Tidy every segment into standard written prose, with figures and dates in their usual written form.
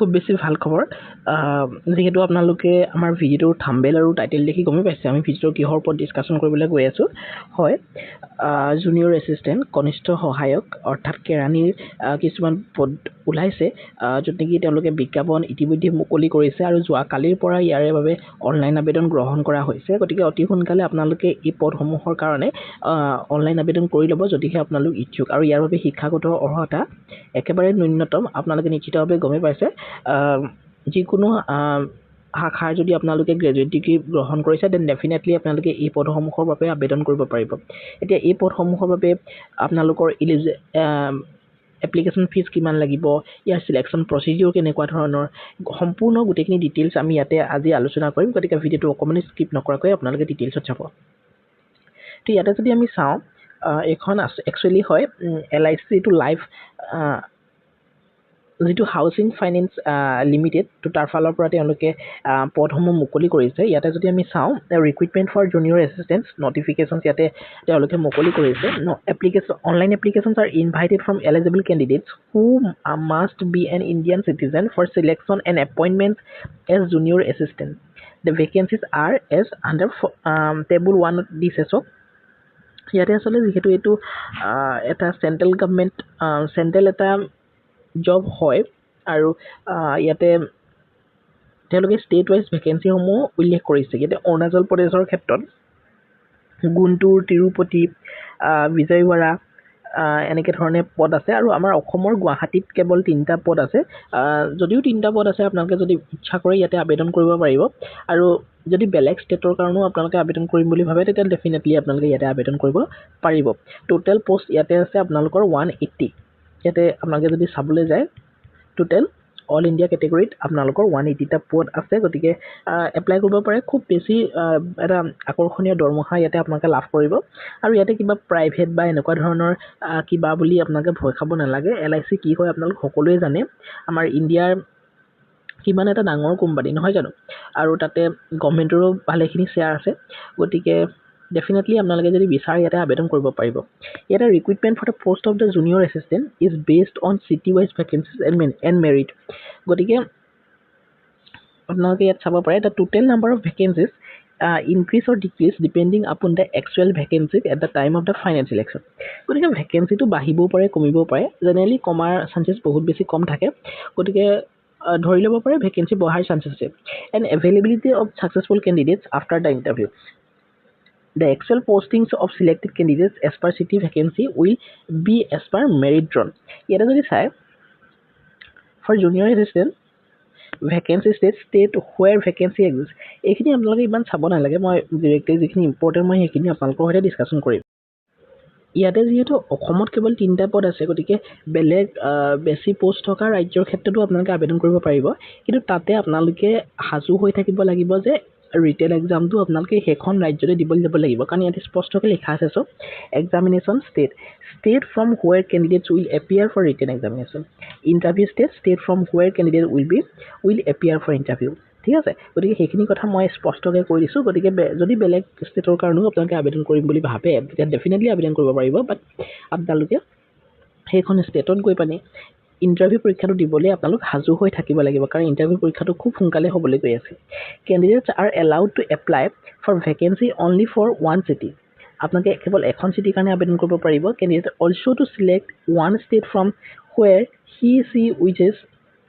খুব বেছি ভাল খবৰ যিহেতু আপোনালোকে আমাৰ ভিডিঅ'টোৰ থাম্বনেইল আৰু টাইটেল দেখি গমে পাইছে আমি ভিডিঅ'টো কিহৰ ওপৰত ডিসকাশন কৰিবলৈ গৈ আছো হয় জুনিয়ৰ এসিস্টেন্ট কনিষ্ঠ সহায়ক অৰ্থাৎ কেৰাণীৰ কিছুমান পদ ওলাইছে য'ত নেকি তেওঁলোকে বিজ্ঞাপন ইতিমধ্যে মুকলি কৰিছে আৰু যোৱা কালিৰ পৰা ইয়াৰে বাবে অনলাইন আবেদন গ্ৰহণ কৰা হৈছে গতিকে অতি সোনকালে আপোনালোকে এই পদসমূহৰ কাৰণে অনলাইন আবেদন কৰি ল'ব যদিহে আপোনালোক ইচ্ছুক আৰু ইয়াৰ বাবে শিক্ষাগত অৰ্হতা একেবাৰে ন্যূনতম আপোনালোকে নিশ্চিতভাৱে গমে পাইছে যিকোনো শাখাৰ যদি আপোনালোকে গ্ৰেজুৱেট ডিগ্ৰী গ্ৰহণ কৰিছে দেন ডেফিনেটলি আপোনালোকে এই পদসমূহৰ বাবে আবেদন কৰিব পাৰিব এতিয়া এই পদসমূহৰ বাবে আপোনালোকৰ এপ্লিকেশ্যন ফিজ কিমান লাগিব ইয়াৰ সিলেকশ্যন প্ৰচিডিউৰ কেনেকুৱা ধৰণৰ সম্পূৰ্ণ গোটেইখিনি ডিটেইলছ আমি ইয়াতে আজি আলোচনা কৰিম গতিকে ভিডিঅ'টো অকমানি স্কিপ নকৰাকৈ আপোনালোকে ডিটেইলছত চাব তো ইয়াতে যদি আমি চাওঁ এখন একচুৱেলি হয় LIC টু লাইফ যিটো হাউচিং ফাইনেন্স লিমিটেড তো তাৰ ফালৰ পৰা তেওঁলোকে পদসমূহ মুকলি কৰিছে ইয়াতে যদি আমি চাওঁ recruitment for junior assistants notifications ইয়াতে তেওঁলোকে মুকলি কৰিছে online applications are invited from eligible candidates who must be an Indian citizen for selection and appointment as junior assistant the vacancies are as under table 1 দিছে চব ইয়াতে আচলতে যিহেতু এইটো এটা চেণ্ট্ৰেল গভৰ্ণমেণ্ট চেণ্ট্ৰেল এটা জব হয় আৰু ইয়াতে তেওঁলোকে ষ্টেট ৱাইজ ভেকেঞ্চিসমূহ উল্লেখ কৰিছে ইয়াতে অৰুণাচল প্ৰদেশৰ ক্ষেত্ৰত গুণ্টুৰ তিৰুপতি বিজয়ৱাড়া এনেকৈ ধৰণে পদ আছে আৰু আমাৰ অসমৰ গুৱাহাটীত কেৱল 3টা পদ আছে যদিও 3টা পদ আছে আপোনালোকে যদি ইচ্ছা কৰে ইয়াতে আবেদন কৰিব পাৰিব আৰু যদি বেলেগ ষ্টেটৰ কাৰণেও আপোনালোকে আবেদন কৰিম বুলি ভাবে তেতিয়া ডেফিনেটলি আপোনালোকে ইয়াতে আবেদন কৰিব পাৰিব টোটেল পোষ্ট ইয়াতে আছে আপোনালোকৰ 180 ইয়াতে আপোনালোকে যদি চাবলৈ যায় টোটেল অল ইণ্ডিয়া কেটেগৰীত আপোনালোকৰ 180টা পদ আছে গতিকে এপ্লাই কৰিব পাৰে খুব বেছি এটা আকৰ্ষণীয় দৰমহা ইয়াতে আপোনালোকে লাভ কৰিব আৰু ইয়াতে কিবা প্ৰাইভেট বা এনেকুৱা ধৰণৰ কিবা বুলি আপোনালোকে ভয় খাব নালাগে LIC কি হয় আপোনালোক সকলোৱে জানে আমাৰ ইণ্ডিয়াৰ কিমান এটা ডাঙৰ কোম্পানী নহয় জানো আৰু তাতে গভৰ্ণমেণ্টৰো ভালেখিনি শ্বেয়াৰ আছে গতিকে ডেফিনেটলি আপোনালোকে যদি বিচাৰে ইয়াতে আবেদন কৰিব পাৰিব ইয়াতে recruitment for the post of the junior assistant is based on city wise vacancies and merit গতিকে আপোনালোকে ইয়াত চাব পাৰে the total number of vacancies increase or decrease depending upon the actual vacancies at the time of the final selection গতিকে ভেকেঞ্চিটো বাঢ়িবও পাৰে কমিবও পাৰে generally কমাৰ চান্সেছ বহুত বেছি কম থাকে গতিকে ধৰি ল'ব পাৰে ভেকেঞ্চি বঢ়াৰ চান্সেছ আছে and availability of successful candidates after the interview The actual postings of selected candidates as per city vacancy will be as per merit drawn. ইয়াতে যদি চাই for junior assistant vacancy state where vacancy exists এইখিনি আপোনালোকে ইমান চাব নালাগে মই directly যিখিনি ইম্পৰ্টেণ্ট মই সেইখিনি আপোনালোকৰ সৈতে ডিছকাশ্যন কৰিম ইয়াতে যিহেতু অসমত কেৱল 3টা পদ আছে গতিকে বেলেগ বেছি পোষ্ট থকা ৰাজ্যৰ ক্ষেত্ৰতো আপোনালোকে আবেদন কৰিব পাৰিব কিন্তু তাতে আপোনালোকে সাজু হৈ থাকিব লাগিব যে ৰিটেন এক্সামটো আপোনালোকে সেইখন ৰাজ্যতে দিবলৈ যাব লাগিব কাৰণ ইয়াতে স্পষ্টকৈ লিখা আছে sub examination state from where candidates will appear for written examination interview state from where candidate will appear for interview ঠিক আছে গতিকে সেইখিনি কথা মই স্পষ্টকৈ কৈ দিছোঁ গতিকে যদি বেলেগ ষ্টেটৰ কাৰণেও আপোনালোকে আবেদন কৰিম বুলি ভাবে তেতিয়া ডেফিনেটলি আবেদন কৰিব পাৰিব বাট আপোনালোকে সেইখন ষ্টেটত গৈ পানি ইণ্টাৰভিউ পৰীক্ষাটো দিবলৈ আপোনালোক সাজু হৈ থাকিব লাগিব কাৰণ ইণ্টাৰভিউ পৰীক্ষাটো খুব সোনকালে হ'বলৈ গৈ আছে candidates are allowed to apply for vacancy only for one city আপোনালোকে কেৱল এখন চিটিৰ কাৰণে আবেদন কৰিব পাৰিব candidate also' to select one state from where she wishes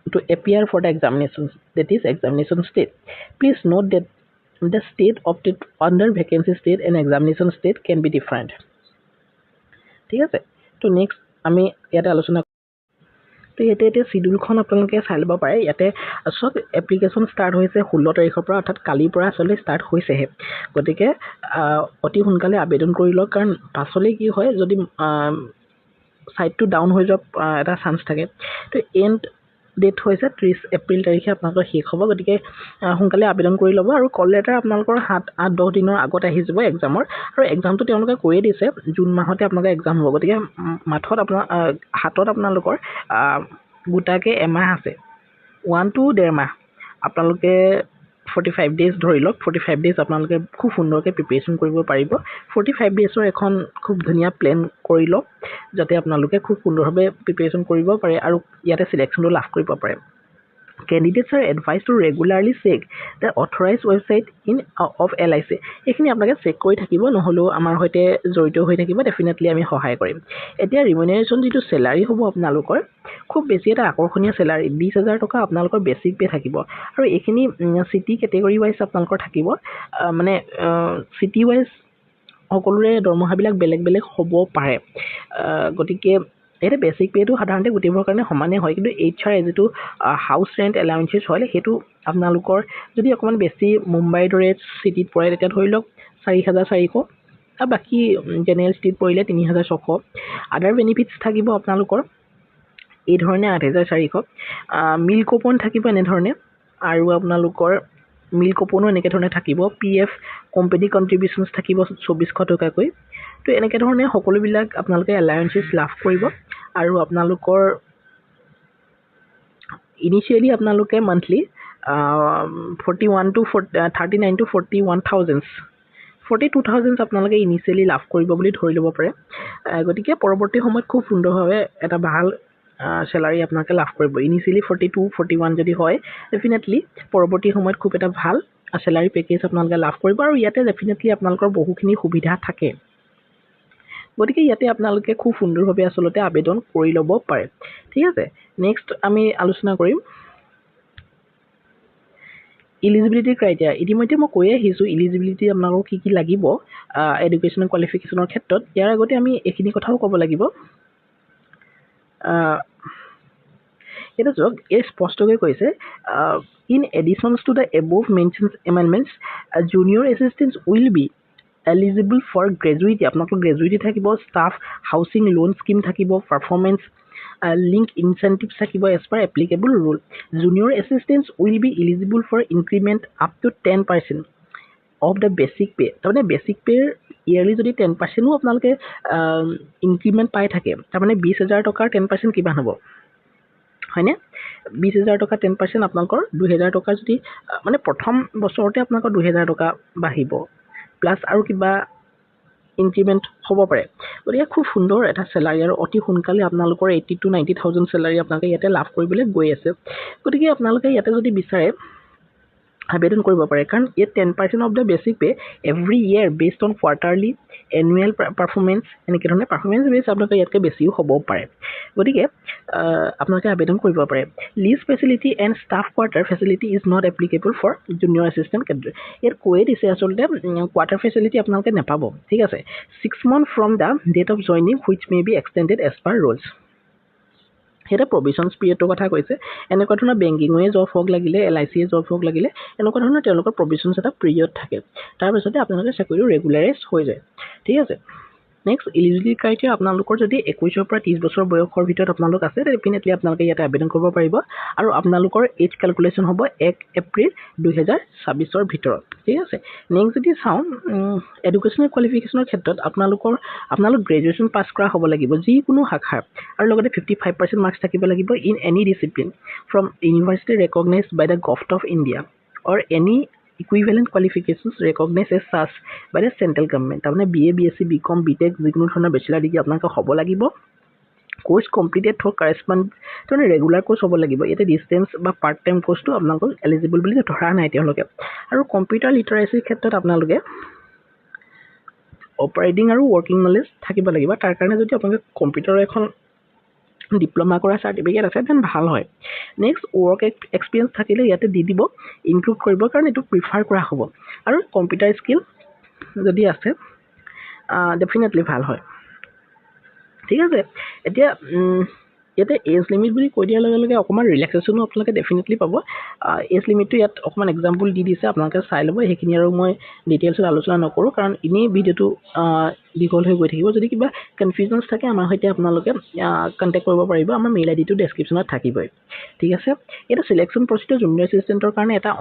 to appear for the examinations, that is examination state. Please note that the state opted under vacancy state and examination state can be different. ঠিক আছে তো next আমি ইয়াতে আলোচনা তো ইয়াতে শিডিউলখন আপোনালোকে চাই ল'ব পাৰে ইয়াতে চব এপ্লিকেশ্যন ষ্টাৰ্ট হৈছে 16 তাৰিখৰ পৰা অৰ্থাৎ কালিৰ পৰা আচলতে ষ্টাৰ্ট হৈছেহে গতিকে অতি সোনকালে আবেদন কৰি লওক কাৰণ পাছলৈ কি হয় যদি সাইটটো ডাউন হৈ যোৱা এটা চান্স থাকে তো এণ্ড ডেট হৈছে 30 এপ্ৰিল তাৰিখে আপোনালোকৰ শেষ হ'ব গতিকে সোনকালে আবেদন কৰি ল'ব আৰু কল লেটাৰ আপোনালোকৰ 7-8-10 দিনৰ আগত আহি যাব এক্সামৰ আৰু এক্সামটো তেওঁলোকে কৈয়ে দিছে জুন মাহতে আপোনালোকৰ এক্সাম হ'ব গতিকে হাতত আপোনালোকৰ গোটাকে এমাহ আছে 1 to 1.5 মাহ আপোনালোকে 45 ডেজ ধৰি লওক 45 ডেজ আপোনালোকে খুব সুন্দৰকৈ প্ৰিপেৰেশ্যন কৰিব পাৰিব 45 ডেজৰ এখন খুব ধুনীয়া প্লেন কৰি লওক যাতে আপোনালোকে খুব সুন্দৰভাৱে প্ৰিপেৰেশ্যন কৰিব পাৰে আৰু ইয়াতে চিলেকশ্যনটো লাভ কৰিব পাৰে Candidates are advised to regularly check the authorized website of LIC. এইখিনি আপোনালোকে চেক কৰি থাকিব, নহ'লেও আমাৰ সৈতে জড়িত হৈ থাকিব, ডেফিনেটলি আমি সহায় কৰিম। এতিয়া ৰিমুনেৰেশ্যন যিটো চেলাৰী হ'ব আপোনালোকৰ, খুব বেছি এটা আকৰ্ষণীয় চেলাৰী, 20,000 টকা আপোনালোকৰ বেছিক পে থাকিব। আৰু এইখিনি চিটি কেটেগৰী ৱাইজ আপোনালোকৰ থাকিব, মানে চিটি ৱাইজ সকলোৰে দৰমহাবিলাক বেলেগ বেলেগ হ'ব পাৰে। গতিকে ইয়াতে বেছিক পেটো সাধাৰণতে গোটেইবোৰৰ কাৰণে সমানে হয়, কিন্তু HR যিটো হাউচ ৰেণ্ট এলাউঞ্চেছ হয়, সেইটো আপোনালোকৰ যদি অকণমান বেছি মুম্বাইৰ দৰে চিটিত পৰে তেতিয়া ধৰি লওক 4,400, আৰু বাকী জেনেৰেল চিটিত পৰিলে 3,600। আদাৰ বেনিফিটছ থাকিব আপোনালোকৰ এই ধৰণে 8,400, মিল কুপন থাকিব এনেধৰণে, আৰু আপোনালোকৰ মিল কুপনো এনেকৈ ধৰণে থাকিব, PF কোম্পানী কণ্ট্ৰিবিউশ্যনছ থাকিব 2,400 টকাকৈ। তো এনেকৈ ধৰণে সকলোবিলাক আপোনালোকে এলায়েঞ্চেছ লাভ কৰিব। আৰু আপোনালোকৰ ইনিচিয়েলি আপোনালোকে মান্থলি 39 to 41,000 42,000 আপোনালোকে ইনিচিয়েলি লাভ কৰিব বুলি ধৰি ল'ব পাৰে। গতিকে পৰৱৰ্তী সময়ত খুব সুন্দৰভাৱে এটা ভাল চেলাৰী আপোনালোকে লাভ কৰিব। ইনিচিয়েলি 42, 41 যদি হয়, ডেফিনেটলি পৰৱৰ্তী সময়ত খুব এটা ভাল চেলাৰী পেকেজ আপোনালোকে লাভ কৰিব, আৰু ইয়াতে ডেফিনেটলি আপোনালোকৰ বহুখিনি সুবিধা থাকে। গতিকে ইয়াতে আপোনালোকে খুব সুন্দৰভাৱে আচলতে আবেদন কৰি ল'ব পাৰে। ঠিক আছে, নেক্সট আমি আলোচনা কৰিম ইলিজিবিলিটি ক্ৰাইটেৰিয়া। ইতিমধ্যে মই কৈ আহিছোঁ ইলিজিবিলিটি আপোনালোকক কি কি লাগিব এডুকেশ্যনেল কোৱালিফিকেশ্যনৰ ক্ষেত্ৰত। ইয়াৰ আগতে আমি এইখিনি কথাও ক'ব লাগিব। এটা চাওক, এই স্পষ্টকৈ কৈছে, in additions to the above mentioned amendments, junior assistants will be eligible for gratuity. আপোনালোকৰ গ্ৰেজুৱেটি থাকিব, ষ্টাফ হাউচিং লোন স্কিম থাকিব, পাৰফৰ্মেঞ্চ লিংক ইনচেণ্টিভছ থাকিব as per applicable rule. Junior assistants will be eligible for increment up to 10% of the basic pay'. তাৰমানে basic পে'ৰ yearly যদি 10%ও আপোনালোকে increment পাই থাকে, তাৰমানে 20,000 টকাৰ 10% কিমান হ'ব, হয়নে? 20,000 টকা 10% আপোনালোকৰ 2,000 টকা, যদি মানে প্ৰথম বছৰতে আপোনালোকৰ 2,000 টকা বাঢ়িব, প্লাছ আৰু কিবা ইনক্ৰিমেণ্ট হ'ব পাৰে। গতিকে খুব সুন্দৰ এটা চেলাৰী, আৰু অতি সোনকালে আপোনালোকৰ 80,000 to 90,000 চেলাৰী আপোনালোকে ইয়াতে লাভ কৰিবলৈ গৈ আছে। গতিকে আপোনালোকে ইয়াতে যদি বিচাৰে আবেদন কৰিব পাৰে, কাৰণ ইয়াত 10% of the basic pay every year based on quarterly annual performance, এনেকৈ ধৰণে পাৰফৰ্মেঞ্চ বেছ আপোনালোকে ইয়াতকৈ বেছিও হ'ব পাৰে। গতিকে আপোনালোকে আবেদন কৰিব পাৰে। Lease facility and staff quarter facility is not applicable for junior assistant candidate. ইয়াত কৈয়ে দিছে আচলতে কোৱাৰ্টাৰ ফেচিলিটি আপোনালোকে নাপাব। ঠিক আছে, 6 months from the date of joining which may be extended as per rules. সেইটা প্ৰভিশ্যনছ পিৰিয়ডৰ কথা কৈছে। এনেকুৱা ধৰণৰ বেংকিঙে জব হওক লাগিলে, LIC জব হওক লাগিলে, এনেকুৱা ধৰণৰ তেওঁলোকৰ প্ৰভিশ্যনছ এটা পিৰিয়ড থাকে। তাৰপিছতে আপোনালোকে চাকৰিটো ৰেগুলাৰাইজ হৈ যায়। ঠিক আছে, নেক্সট ইলিজিবিলিটি ক্ৰাইটেৰিয়া। আপোনালোকৰ যদি 21 পৰা 30 বছৰ বয়সৰ ভিতৰত আপোনালোক আছে, ডেফিনেটলি আপোনালোকে ইয়াতে আবেদন কৰিব পাৰিব, আৰু আপোনালোকৰ এজ কেলকুলেশ্যন হ'ব 1 এপ্ৰিল 2026 ভিতৰত। ঠিক আছে, নেক্সট যদি চাওঁ এডুকেশ্যনেল কোৱালিফিকেশ্যনৰ ক্ষেত্ৰত আপোনালোক গ্ৰেজুৱেশ্যন পাছ কৰা হ'ব লাগিব যিকোনো শাখাৰ, আৰু লগতে 55% মাৰ্কছ থাকিব লাগিব in any discipline from university recognised by the government of India or any equivalent qualifications recognised as such by the central government. তাৰমানে BA, BSc, BCom, BTech যিকোনো ধৰণৰ বেচেলাৰ ডিগ্ৰী আপোনালোকে হ'ব লাগিব। কোৰ্চ কমপ্লিটেড থ্ৰু কাৰেছপণ্ড, তাৰমানে regular course হ'ব লাগিব। ইয়াতে ডিষ্টেঞ্চ বা পাৰ্ট টাইম কোৰ্চটো আপোনালোকক এলিজিবল বুলি ধৰা নাই তেওঁলোকে। আৰু কম্পিউটাৰ লিটাৰেচিৰ ক্ষেত্ৰত আপোনালোকে অপাৰেটিং আৰু ৱৰ্কিং নলেজ থাকিব লাগিব। তাৰ কাৰণে যদি আপোনালোকে কম্পিউটাৰৰ এখন ডিপ্ল'মা কৰা চাৰ্টিফিকেট আছে দেন ভাল হয়। নেক্সট ৱৰ্ক এক্সপিৰিয়েঞ্চ থাকিলে ইয়াতে দি দিব, ইনক্লুড কৰিব, কাৰণ এইটো প্ৰিফাৰ কৰা হ'ব। আৰু কম্পিউটাৰ স্কিল যদি আছে ডেফিনেটলি ভাল হয়। ঠিক আছে, এতিয়া ইয়াতে এজ লিমিট বুলি কৈ দিয়াৰ লগে লগে অকণমান ৰিলেক্সেশ্যনো আপোনালোকে ডেফিনেটলি পাব। এজ লিমিটটো ইয়াত অকণমান এক্সাম্পল দি দিছে, আপোনালোকে চাই ল'ব। সেইখিনি আৰু মই ডিটেইলছত আলোচনা নকৰোঁ, কাৰণ এনেই ভিডিঅ'টো দীঘল হৈ গৈ থাকিব। যদি কিবা কনফিউজনছ থাকে আমাৰ সৈতে আপোনালোকে কণ্টেক্ট কৰিব পাৰিব, আমাৰ মেইল আইডিটো ডেছক্ৰিপশ্যনত থাকিবই। ঠিক আছে, এইটো চিলেকশ্যন প্ৰচিডিউৰ জুনিয়ৰ এছিষ্টেণ্টৰ কাৰণে এটা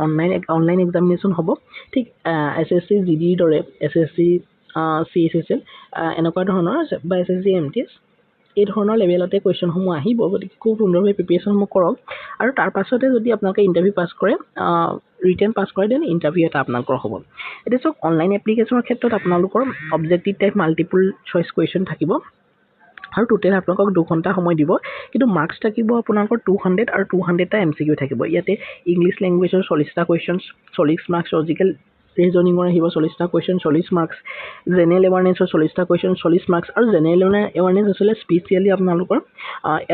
অনলাইন এক্সামিনেশ্যন হ'ব। ঠিক SSC GDৰ দৰে, SSC CHSL এনেকুৱা ধৰণৰ, বা SSC MTS এই ধৰণৰ লেভেলতে কুৱেশ্যনসমূহ আহিব। গতিকে খুব সুন্দৰভাৱে প্ৰিপেৰেশ্যনসমূহ কৰক, আৰু তাৰ পাছতে যদি আপোনালোকে ইণ্টাৰভিউ পাছ কৰে, ৰিটেন পাছ কৰে, দেন ইণ্টাৰভিউ এটা আপোনালোকৰ হ'ব। এতিয়া চাওক, অনলাইন এপ্লিকেশ্যনৰ ক্ষেত্ৰত আপোনালোকৰ objective type multiple choice question থাকিব। আৰু টোটেল আপোনালোকক 2 ঘণ্টা সময় দিব কিন্তু মাৰ্কছ থাকিব আপোনালোকৰ 200 আৰু 200টা MCQ থাকিব ইয়াতে ইংলিছ লেংগুৱেজৰ 40টা কুৱেশ্যনছ 40 মাৰ্কছ লজিকেল ৰিজনিঙৰ আহিব 40টা কুৱেশ্যন 40 মাৰ্কছ জেনেৰেল এৱাৰনেছৰ 40টা কুৱেশ্যন 40 মাৰ্কছ আৰু জেনেৰেল এৱাৰনেছ আচলতে স্পেচিয়েলি আপোনালোকৰ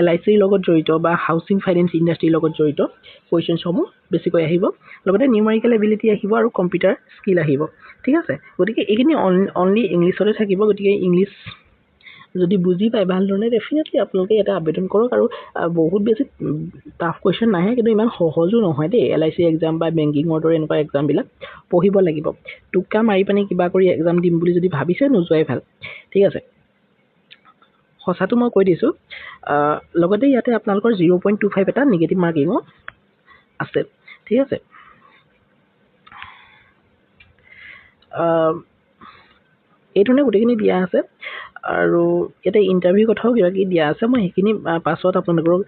LICৰ লগত জড়িত বা হাউচিং ফাইনেন্স ইণ্ডাষ্ট্ৰীৰ লগত জড়িত কুৱেশ্যনসমূহ বেছিকৈ আহিব লগতে নিউমেৰিকেল এবিলিটি আহিব আৰু কম্পিউটাৰ স্কিল আহিব ঠিক আছে গতিকে এইখিনি অনলি ইংলিছতে থাকিব গতিকে ইংলিছ যদি বুজি পায় ভালধৰণে ডেফিনেটলি আপোনালোকে এটা আবেদন কৰক আৰু বহুত বেছি টাফ কুৱেশ্যন নাহে কিন্তু ইমান সহজো নহয় দেই LIC এক্সাম বা বেংকিঙৰ দৰে এনেকুৱা এক্সামবিলাক পঢ়িব লাগিব টোক্কা মাৰি পানি কিবা কৰি এক্সাম দিম বুলি যদি ভাবিছে নোযোৱাই ভাল ঠিক আছে সঁচাটো মই কৈ দিছোঁ লগতে ইয়াতে আপোনালোকৰ 0.25 এটা নিগেটিভ মাৰ্কিঙো আছে ঠিক আছে এইধৰণে গোটেইখিনি দিয়া আছে আৰু ইয়াতে ইণ্টাৰভিউ কথাও কিবা কিবি দিয়া আছে মই সেইখিনি পাছত আপোনালোকক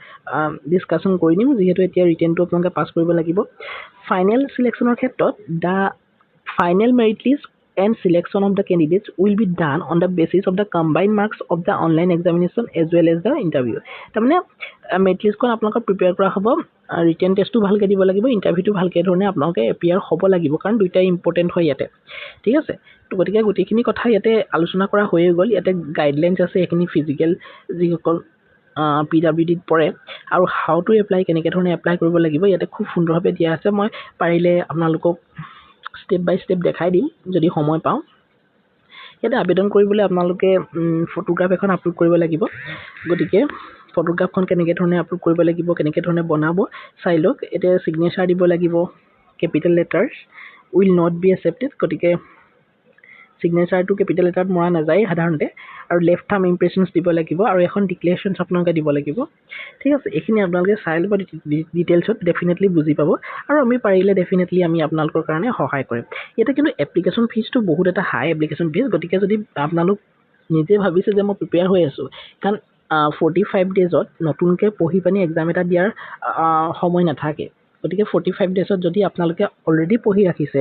ডিছকাশ্যন কৰি দিম যিহেতু এতিয়া ৰিটেনটো আপোনালোকে পাছ কৰিব লাগিব ফাইনেল চিলেকশ্যনৰ ক্ষেত্ৰত the final merit list and selection of the candidates will be done on the basis of the combined marks of the online examination as well as the interview তাৰমানে মেৰিট লিষ্টখন আপোনালোকক প্ৰিপেয়াৰ কৰা হ'ব written টেষ্টটো ভালকৈ দিব লাগিব ইণ্টাৰভিউটো ভালকৈ ধৰণে আপোনালোকে এপিয়াৰ হ'ব লাগিব কাৰণ দুইটাই ইম্পৰ্টেণ্ট হয় ইয়াতে ঠিক আছে তো গতিকে গোটেইখিনি কথা ইয়াতে আলোচনা কৰা হৈয়ে গ'ল ইয়াতে গাইডলাইনছ আছে সেইখিনি ফিজিকেল যিসকল PWDত পৰে আৰু হাউ টু এপ্লাই কেনেকৈ ধৰণে এপ্লাই কৰিব লাগিব ইয়াতে খুব সুন্দৰভাৱে দিয়া আছে মই পাৰিলে আপোনালোকক ষ্টেপ বাই ষ্টেপ দেখাই দিম যদি সময় পাওঁ ইয়াতে আবেদন কৰিবলৈ আপোনালোকে ফটোগ্ৰাফ এখন আপলোড কৰিব লাগিব গতিকে ফটোগ্ৰাফখন কেনেকৈ ধৰণে আপলোড কৰিব লাগিব কেনেকৈ ধৰণে বনাব চাই লওক এতিয়া ছিগনেচাৰ দিব লাগিব capital letters will not be accepted গতিকে ছিগনেচাৰটো কেপিটেল লেটাৰত মৰা নাযায় সাধাৰণতে আৰু লেফ্ট থাম্ব ইমপ্ৰেশ্যনছ দিব লাগিব আৰু এখন ডিক্লেৰেশ্যনছ আপোনালোকে দিব লাগিব ঠিক আছে এইখিনি আপোনালোকে চাই ল'ব ডিটেইলছত ডেফিনেটলি বুজি পাব আৰু আমি পাৰিলে ডেফিনেটলি আমি আপোনালোকৰ কাৰণে সহায় কৰিম ইয়াতে কিন্তু এপ্লিকেশ্যন ফিজটো বহুত এটা হাই এপ্লিকেশ্যন ফিজ গতিকে যদি আপোনালোক নিজে ভাবিছে যে মই প্ৰিপেয়াৰ হৈ আছোঁ কাৰণ 45 ডেজত নতুনকৈ পঢ়ি পানি এক্সাম এটা দিয়াৰ সময় নাথাকে গতিকে 45 ডেজত যদি আপোনালোকে অলৰেডি পঢ়ি ৰাখিছে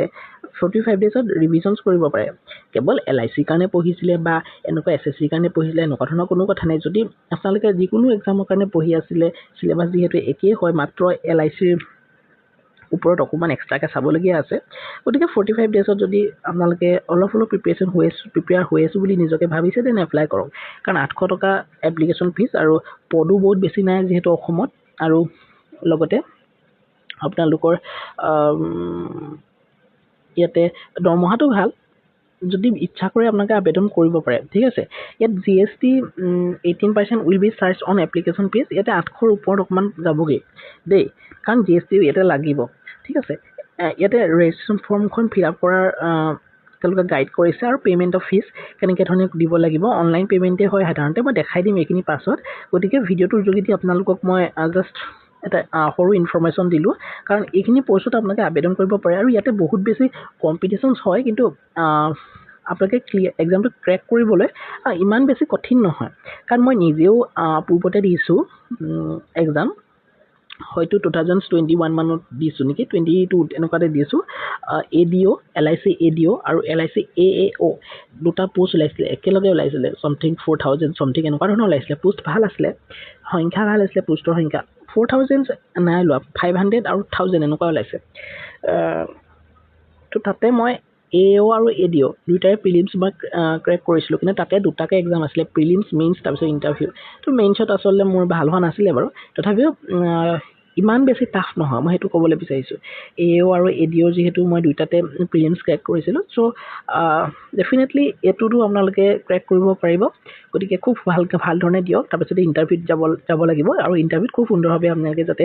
45 ডেজত ৰিভিজনছ কৰিব পাৰে কেৱল LICৰ কাৰণে পঢ়িছিলে বা এনেকুৱা SSCৰ কাৰণে পঢ়িছিলে এনেকুৱা ধৰণৰ কোনো কথা নাই যদি আপোনালোকে যিকোনো এক্সামৰ কাৰণে পঢ়ি আছিলে চিলেবাছ যিহেতু একেই হয় মাত্ৰ LICৰ ওপৰত অকণমান এক্সট্ৰাকৈ চাবলগীয়া আছে গতিকে 45 ডেজত যদি আপোনালোকে অলপ প্ৰিপেয়াৰ হৈ আছোঁ বুলি নিজকে ভাবিছে দেন এপ্লাই কৰক কাৰণ 800 টকা এপ্লিকেশ্যন ফিজ আৰু পদো বহুত বেছি নাই যিহেতু অসমত আৰু লগতে আপোনালোকৰ ইয়াতে দৰমহাটো ভাল যদি ইচ্ছা কৰে আপোনালোকে আবেদন কৰিব পাৰে ঠিক আছে ইয়াত GST 18% will be charge on application fees ইয়াতে 800ৰ ওপৰত অকণমান যাবগৈ দেই কাৰণ GST ইয়াতে লাগিব ঠিক আছে ইয়াতে ৰেজিষ্ট্ৰেশ্যন ফৰ্মখন ফিল আপ কৰাৰ তেওঁলোকে গাইড কৰিছে আৰু পে'মেণ্ট অফ ফিজ কেনেকৈ ধৰণে দিব লাগিব অনলাইন পে'মেণ্টে হয় সাধাৰণতে মই দেখাই দিম এইখিনি পাছত গতিকে ভিডিঅ'টোৰ যোগেদি আপোনালোকক মই জাষ্ট এটা সৰু ইনফৰমেশ্যন দিলোঁ কাৰণ এইখিনি পষ্টত আপোনালোকে আবেদন কৰিব পাৰে আৰু ইয়াতে বহুত বেছি কম্পিটিশ্যনছ হয় কিন্তু আপোনালোকে এক্সামটো ক্ৰেক কৰিবলৈ ইমান বেছি কঠিন নহয় কাৰণ মই নিজেও পূৰ্বতে দিছোঁ এক্সাম হয়তো 2021 মানত দিছোঁ নেকি 22 এনেকুৱাতে দিছোঁ ADO LIC ADO আৰু LIC AAO দুটা পোষ্ট ওলাইছিলে একেলগে ওলাইছিলে চামথিং 4000 চামথিং এনেকুৱা ধৰণৰ ওলাইছিলে পোষ্ট ভাল আছিলে সংখ্যা ভাল আছিলে পোষ্টৰ সংখ্যা 4000 নাই লোৱা 500 আৰু 1000 এনেকুৱা ওলাইছে তো তাতে মই AO আৰু ADO দুইটাৰে প্ৰিলিমছ মই ক্ৰেক কৰিছিলোঁ কিন্তু তাতে দুটাকে এক্সাম আছিলে প্ৰিলিমছ মেইনছ তাৰপিছত ইণ্টাৰভিউ তো মেইনছত আচলতে মোৰ ভাল হোৱা নাছিলে বাৰু তথাপিও ইমান বেছি টাফ নহয় মই সেইটো ক'বলৈ বিচাৰিছোঁ AO আৰু ADO যিহেতু মই দুইটাতে প্ৰিলিমছ ক্ৰেক কৰিছিলোঁ চ' ডেফিনেটলি এইটোতো আপোনালোকে ক্ৰেক কৰিব পাৰিব গতিকে খুব ভাল ধৰণে দিয়ক তাৰপিছতে ইণ্টাৰভিউত যাব লাগিব আৰু ইণ্টাৰভিউত খুব সুন্দৰভাৱে আপোনালোকে যাতে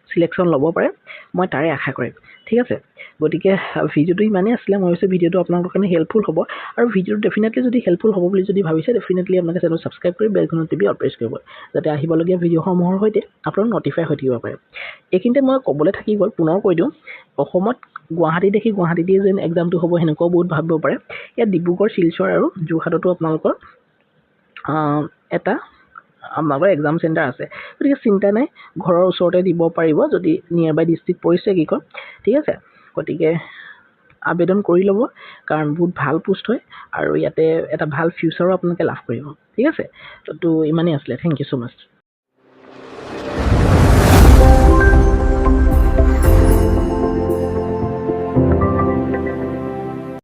চিলেকশ্যন ল'ব পাৰে মই তাৰে আশা কৰিম ঠিক আছে গতিকে ভিডিঅ'টো ইমানেই আছিলে মই ভাবিছোঁ ভিডিঅ'টো আপোনালোকৰ কাৰণে হেল্পফুল হ'ব আৰু ভিডিঅ'টো ডেফিনেটলি যদি হেল্পফুল হ'ব বুলি যদি ভাবিছে ডেফিনেটলি আপোনালোকে চেনেল ছাবস্ক্ৰাইব কৰি বেলখনত টিপি অল প্ৰেছ কৰিব যাতে আহিবলগীয়া ভিডিঅ'সমূহৰ সৈতে আপোনালোক নটিফাই হৈ থাকিব পাৰে এইখিনিতে মই ক'বলৈ থাকি গ'ল পুনৰ কৈ দিওঁ অসমত গুৱাহাটীতে যেন এক্সামটো হ'ব সেনেকুৱাও বহুত ভাবিব পাৰে ইয়াত ডিব্ৰুগড় শিলচৰ আৰু যোৰহাটতো আপোনালোকৰ এটা আপোনালোকৰ এক্সাম চেণ্টাৰ আছে গতিকে চিন্তা নাই ঘৰৰ ওচৰতে দিব পাৰিব যদি নিয়াৰ বাই ডিষ্ট্ৰিক্ট পৰিছে কিখন ঠিক আছে গতিকে আবেদন কৰি ল'ব কাৰণ বহুত ভাল পোষ্ট হয় আৰু ইয়াতে এটা ভাল ফিউচাৰো আপোনালোকে লাভ কৰিব ঠিক আছে তো ইমানেই আছিলে থেংক ইউ ছ' মাছ